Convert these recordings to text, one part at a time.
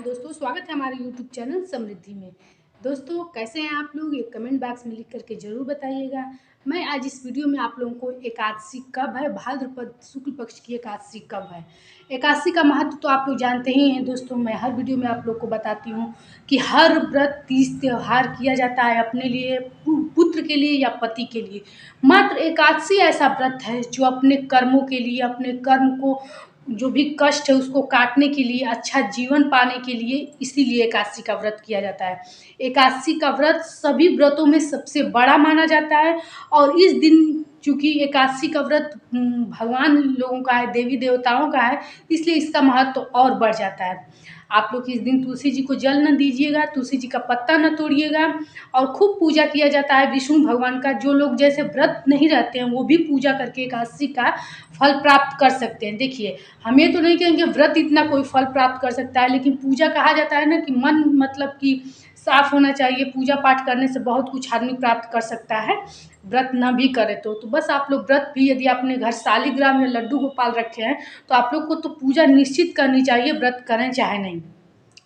दोस्तों, स्वागत है हमारे यूट्यूब चैनल समृद्धि में। दोस्तों, कैसे हैं आप लोग? ये कमेंट बॉक्स में लिख करके ज़रूर बताइएगा। मैं आज इस वीडियो में आप लोगों को एकादशी कब है, भाद्रपद शुक्ल पक्ष की एकादशी कब है। एकादशी का महत्व तो आप लोग जानते ही हैं दोस्तों। मैं हर वीडियो में आप लोग को बताती हूँ कि हर व्रत तीज त्योहार किया जाता है अपने लिए, पुत्र के लिए या पति के लिए। मात्र एकादशी ऐसा व्रत है जो अपने कर्मों के लिए, अपने कर्म को जो भी कष्ट है उसको काटने के लिए, अच्छा जीवन पाने के लिए, इसीलिए एकादशी का व्रत किया जाता है। एकादशी का व्रत सभी व्रतों में सबसे बड़ा माना जाता है और इस दिन चूँकि एकादशी का व्रत भगवान लोगों का है, देवी देवताओं का है, इसलिए इसका महत्व और बढ़ जाता है। आप लोग इस दिन तुलसी जी को जल न दीजिएगा, तुलसी जी का पत्ता न तोड़िएगा और खूब पूजा किया जाता है विष्णु भगवान का। जो लोग जैसे व्रत नहीं रहते हैं वो भी पूजा करके एकादशी का फल प्राप्त कर सकते हैं। देखिए, हम ये तो नहीं कहेंगे व्रत इतना कोई फल प्राप्त कर सकता है, लेकिन पूजा कहा जाता है ना कि मन मतलब कि साफ होना चाहिए। पूजा पाठ करने से बहुत कुछ आदमी प्राप्त कर सकता है, व्रत ना भी करे तो बस आप लोग व्रत भी यदि अपने घर शालिग्राम या लड्डू गोपाल रखे हैं तो आप लोग को तो पूजा निश्चित करनी चाहिए, व्रत करें चाहे नहीं।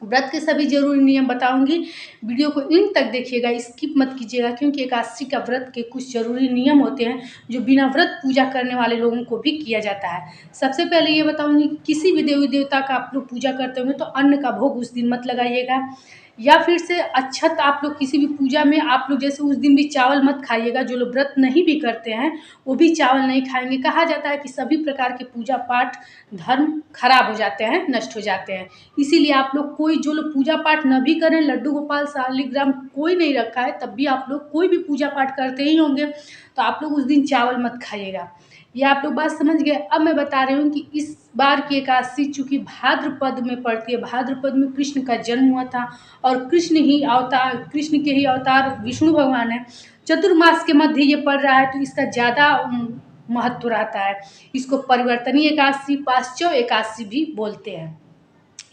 व्रत के सभी जरूरी नियम बताऊंगी, वीडियो को इन तक देखिएगा, स्किप मत कीजिएगा, क्योंकि एकादशी का व्रत के कुछ जरूरी नियम होते हैं जो बिना व्रत पूजा करने वाले लोगों को भी किया जाता है। सबसे पहले ये बताऊंगी, किसी भी देवी देवता का आप लोग पूजा करते होंगे तो अन्न का भोग उस दिन मत लगाइएगा, या फिर से अच्छत आप लोग किसी भी पूजा में आप लोग जैसे उस दिन भी चावल मत खाइएगा। जो लोग व्रत नहीं भी करते हैं वो भी चावल नहीं खाएंगे। कहा जाता है कि सभी प्रकार के पूजा पाठ धर्म खराब हो जाते हैं, नष्ट हो जाते हैं। इसीलिए आप लोग कोई जो लोग पूजा पाठ न भी करें, लड्डू गोपाल शालिग्राम कोई नहीं रखा है, तब भी आप लोग कोई भी पूजा पाठ करते ही होंगे, तो आप लोग उस दिन चावल मत खाइएगा। ये आप लोग बात समझ गए। अब मैं बता रही हूँ कि इस बार की एकादशी चूँकि भाद्रपद में पड़ती है, भाद्रपद में कृष्ण का जन्म हुआ था और कृष्ण के ही अवतार विष्णु भगवान है। चतुर्मास के मध्य ये पड़ रहा है तो इसका ज़्यादा महत्व रहता है। इसको परिवर्तनीय एकादशी, पांचचौ एकादशी भी बोलते हैं।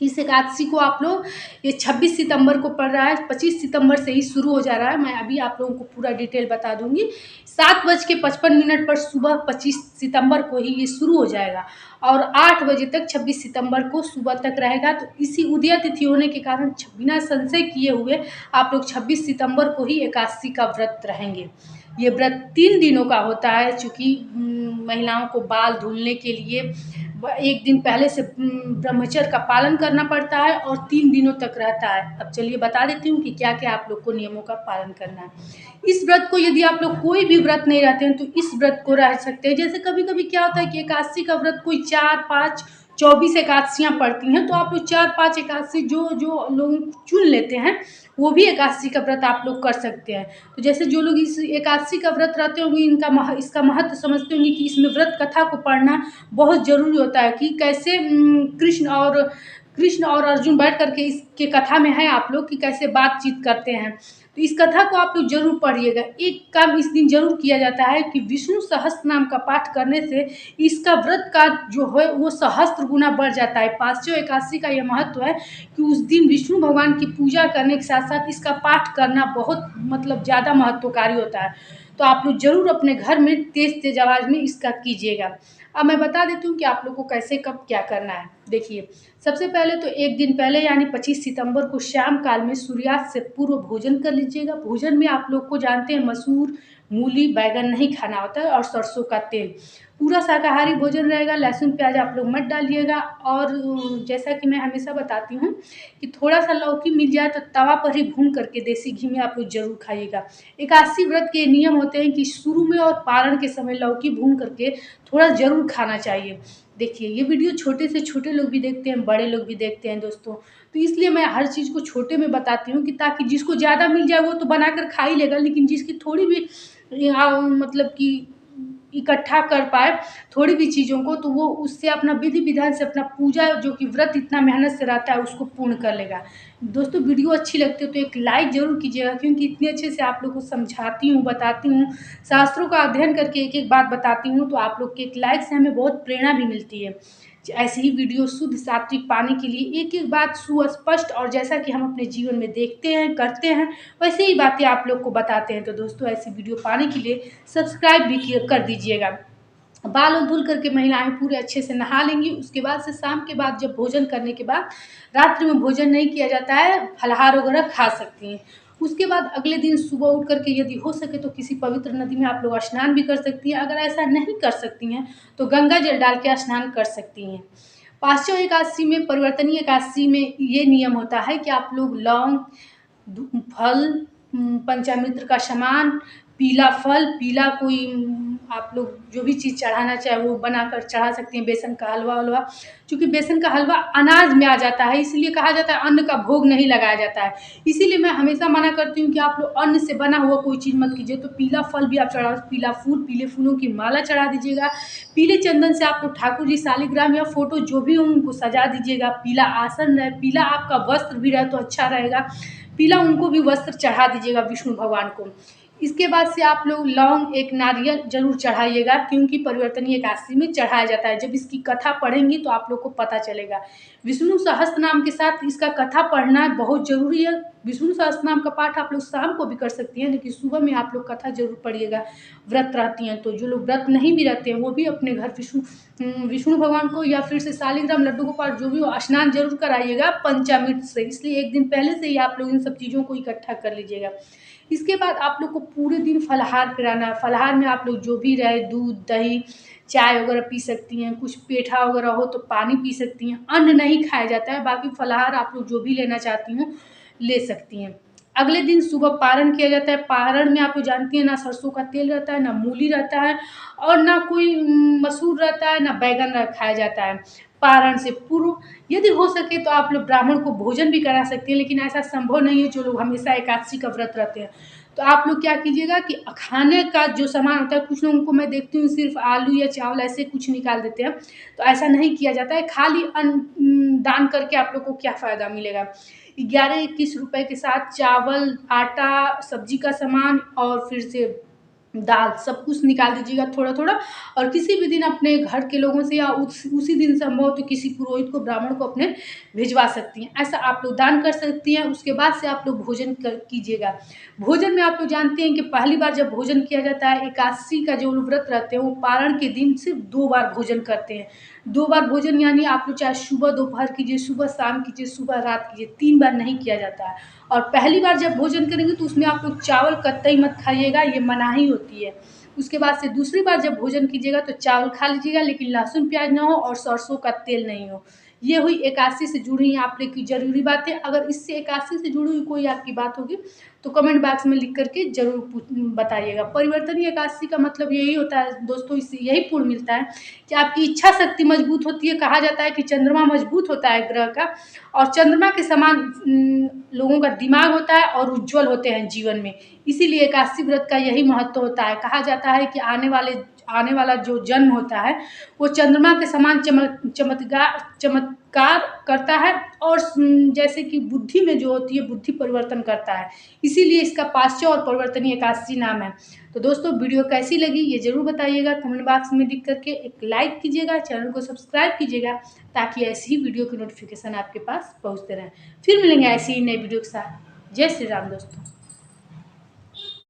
इस एकादशी को आप लोग, ये 26 सितंबर को पड़ रहा है, 25 सितंबर से ही शुरू हो जा रहा है। मैं अभी आप लोगों को पूरा डिटेल बता दूंगी। 7:55 पर सुबह 25 सितंबर को ही ये शुरू हो जाएगा और 8 बजे तक 26 सितंबर को सुबह तक रहेगा। तो इसी उदय तिथि होने के कारण बिना संशय किए हुए आप लोग 26 सितंबर को ही एकादशी का व्रत रहेंगे। ये व्रत 3 दिनों का होता है, चूँकि महिलाओं को बाल धुलने के लिए एक दिन पहले से ब्रह्मचर्य का पालन करना पड़ता है और 3 दिनों तक रहता है। अब चलिए बता देती हूँ कि क्या क्या आप लोग को नियमों का पालन करना है। इस व्रत को यदि आप लोग कोई भी व्रत नहीं रहते हैं तो इस व्रत को रह सकते हैं। जैसे कभी कभी क्या होता है कि एकादशी का व्रत कोई 4, 5, 24 एकादशियाँ पड़ती हैं, तो आप लोग 4-5 एकादशी जो जो लोग चुन लेते हैं वो भी एकादशी का व्रत आप लोग कर सकते हैं। तो जैसे जो लोग इस एकादशी का व्रत रहते होंगे इसका महत्व समझते होंगे कि इसमें व्रत कथा को पढ़ना बहुत ज़रूरी होता है कि कैसे कृष्ण और अर्जुन बैठ करके इसके कथा में है आप लोग कि कैसे बातचीत करते हैं। तो इस कथा को आप लोग जरूर पढ़िएगा। एक काम इस दिन जरूर किया जाता है कि विष्णु सहस्त्र नाम का पाठ करने से इसका व्रत का जो है वो सहस्त्र गुना बढ़ जाता है। पांचों एकादशी का यह महत्व है कि उस दिन विष्णु भगवान की पूजा करने के साथ साथ इसका पाठ करना बहुत मतलब ज़्यादा महत्वकारी होता है। तो आप लोग जरूर अपने घर में तेज तेज आवाज़ में इसका कीजिएगा। अब मैं बता देती हूँ कि आप लोग को कैसे कब क्या करना है। देखिए, सबसे पहले तो एक दिन पहले यानी 25 सितंबर को शाम काल में सूर्यास्त से पूर्व भोजन कर लीजिएगा। भोजन में आप लोग को जानते हैं मसूर, मूली, बैगन नहीं खाना होता है और सरसों का तेल। पूरा शाकाहारी भोजन रहेगा। लहसुन प्याज आप लोग मत डालिएगा। और जैसा कि मैं हमेशा बताती हूँ कि थोड़ा सा लौकी मिल जाए तो तवा पर ही भून करके देसी घी में आप लोग जरूर खाइएगा। एकादशी व्रत के नियम होते हैं कि शुरू में और पारण के समय लौकी भून करके थोड़ा ज़रूर खाना चाहिए। देखिए, ये वीडियो छोटे से छोटे लोग भी देखते हैं, बड़े लोग भी देखते हैं दोस्तों, तो इसलिए मैं हर चीज़ को छोटे में बताती हूँ कि ताकि जिसको ज़्यादा मिल जाए वो तो बनाकर खा ही लेगा, लेकिन जिसकी थोड़ी भी मतलब कि इकट्ठा कर पाए थोड़ी भी चीज़ों को, तो वो उससे अपना विधि विधान से अपना पूजा जो कि व्रत इतना मेहनत से रहता है उसको पूर्ण कर लेगा। दोस्तों, वीडियो अच्छी लगती है तो एक लाइक ज़रूर कीजिएगा, क्योंकि इतने अच्छे से आप लोग को समझाती हूँ, बताती हूँ, शास्त्रों का अध्ययन करके एक एक बात बताती हूँ, तो आप लोग के एक लाइक से हमें बहुत प्रेरणा भी मिलती है। ऐसे ही वीडियो शुद्ध सात्विक पाने के लिए एक एक बात सुस्पष्ट और जैसा कि हम अपने जीवन में देखते हैं करते हैं वैसे ही बातें आप लोग को बताते हैं। तो दोस्तों, ऐसी वीडियो पाने के लिए सब्सक्राइब भी कर दीजिएगा। बाल उल धुल करके महिलाएं पूरे अच्छे से नहा लेंगी। उसके बाद से शाम के बाद जब भोजन करने के बाद रात्रि में भोजन नहीं किया जाता है, फलाहार वगैरह खा सकती हैं। उसके बाद अगले दिन सुबह उठ करके यदि हो सके तो किसी पवित्र नदी में आप लोग स्नान भी कर सकती हैं। अगर ऐसा नहीं कर सकती हैं तो गंगा जल डाल के स्नान कर सकती हैं। पांचों एकादशी में, परिवर्तनीय एकादशी में ये नियम होता है कि आप लोग लौंग, फल, पंचामृत का सामान, पीला फल, पीला कोई आप लोग जो भी चीज़ चढ़ाना चाहे वो बनाकर चढ़ा सकती हैं। बेसन का हलवा वलवा, चूँकि बेसन का हलवा अनाज में आ जाता है, इसलिए कहा जाता है अन्न का भोग नहीं लगाया जाता है। इसीलिए मैं हमेशा मना करती हूँ कि आप लोग अन्न से बना हुआ कोई चीज़ मत कीजिए। तो पीला फल भी आप चढ़ा, पीला फूल, पीले फूलों की माला चढ़ा दीजिएगा। पीले चंदन से आप लोग ठाकुर जी शालिग्राम या फोटो जो भी हो उनको सजा दीजिएगा। पीला आसन रहे, पीला आपका वस्त्र भी रहे तो अच्छा रहेगा। पीला उनको भी वस्त्र चढ़ा दीजिएगा विष्णु भगवान को। इसके बाद से आप लोग लौंग, एक नारियल जरूर चढ़ाइएगा, क्योंकि परिवर्तनीय एकादशी में चढ़ाया जाता है। जब इसकी कथा पढ़ेंगी तो आप लोग को पता चलेगा। विष्णु सहस्त्र नाम के साथ इसका कथा पढ़ना बहुत जरूरी है। विष्णु सहस्त्र नाम का पाठ आप लोग शाम को भी कर सकती हैं, लेकिन सुबह में आप लोग कथा जरूर पढ़िएगा। व्रत रहती हैं तो जो लोग व्रत नहीं भी रहते हैं वो भी अपने घर विष्णु भगवान को या फिर से शालिग्राम, लड्डू गोपाल जो भी हो स्नान जरूर कराइएगा पंचामृत से। इसलिए एक दिन पहले से ही आप लोग इन सब चीज़ों को इकट्ठा कर लीजिएगा। इसके बाद आप लोग को पूरे दिन फलाहार कराना है। फलाहार में आप लोग जो भी रहे, दूध, दही, चाय वगैरह पी सकती हैं। कुछ पेठा वगैरह हो तो पानी पी सकती हैं। अन्न नहीं खाया जाता है, बाकी फलाहार आप लोग जो भी लेना चाहती हैं ले सकती हैं। अगले दिन सुबह पारण किया जाता है। पारण में आप लोग जानती हैं ना सरसों का तेल रहता है, ना मूली रहता है और ना कोई मसूर रहता है, ना बैगन खाया जाता है। पारण से पूर्व यदि हो सके तो आप लोग ब्राह्मण को भोजन भी करा सकते हैं, लेकिन ऐसा संभव नहीं है जो लोग हमेशा एकादशी का व्रत रहते हैं। तो आप लोग क्या कीजिएगा कि खाने का जो सामान होता है, कुछ लोगों को मैं देखती हूँ सिर्फ आलू या चावल ऐसे कुछ निकाल देते हैं, तो ऐसा नहीं किया जाता है। खाली अन्न दान करके आप लोग को क्या फ़ायदा मिलेगा। 11-21 रुपए के साथ चावल, आटा, सब्जी का सामान और फिर से दाल सब कुछ निकाल दीजिएगा थोड़ा थोड़ा। और किसी भी दिन अपने घर के लोगों से या उसी दिन संभव तो किसी पुरोहित को, ब्राह्मण को अपने भिजवा सकती हैं। ऐसा आप लोग दान कर सकती हैं। उसके बाद से आप लोग भोजन कीजिएगा। भोजन में आप लोग जानते हैं कि पहली बार जब भोजन किया जाता है, एकादशी का जो व्रत रहते हैं वो पारण के दिन सिर्फ 2 बार भोजन करते हैं। 2 बार भोजन यानी आप लोग चाहे सुबह दोपहर कीजिए, सुबह शाम कीजिए, सुबह रात कीजिए, 3 बार नहीं किया जाता है। और पहली बार जब भोजन करेंगे तो उसमें आप लोग चावल कतई मत खाइएगा, ये मनाही होती है। उसके बाद से दूसरी बार जब भोजन कीजिएगा तो चावल खा लीजिएगा, लेकिन लहसुन प्याज ना हो और सरसों का तेल नहीं हो। ये हुई एकादशी से जुड़ी आप लोग की जरूरी बातें। अगर इससे एकादशी से जुड़ी हुई कोई आपकी बात होगी तो कमेंट बॉक्स में लिख करके जरूर बताइएगा। परिवर्तनीय एकादशी का मतलब यही होता है दोस्तों, इससे यही पुण्य मिलता है कि आपकी इच्छा शक्ति मजबूत होती है। कहा जाता है कि चंद्रमा मजबूत होता है ग्रह का, और चंद्रमा के समान लोगों का दिमाग होता है और उज्जवल होते हैं जीवन में। इसीलिए एकादशी व्रत का यही महत्व होता है। कहा जाता है कि आने वाला जो जन्म होता है वो चंद्रमा के समान चमत्कार करता है, और जैसे कि बुद्धि में जो होती है बुद्धि परिवर्तन करता है। इसीलिए इसका पाश्चात्य और परिवर्तनीय एकादशी नाम है। तो दोस्तों वीडियो कैसी लगी ये जरूर बताइएगा कमेंट बॉक्स में लिख करके। एक लाइक कीजिएगा, चैनल को सब्सक्राइब कीजिएगा ताकि ऐसी ही वीडियो की नोटिफिकेशन आपके पास पहुंचते रहें। फिर मिलेंगे ऐसी ही नई वीडियो के साथ। जय श्री राम दोस्तों।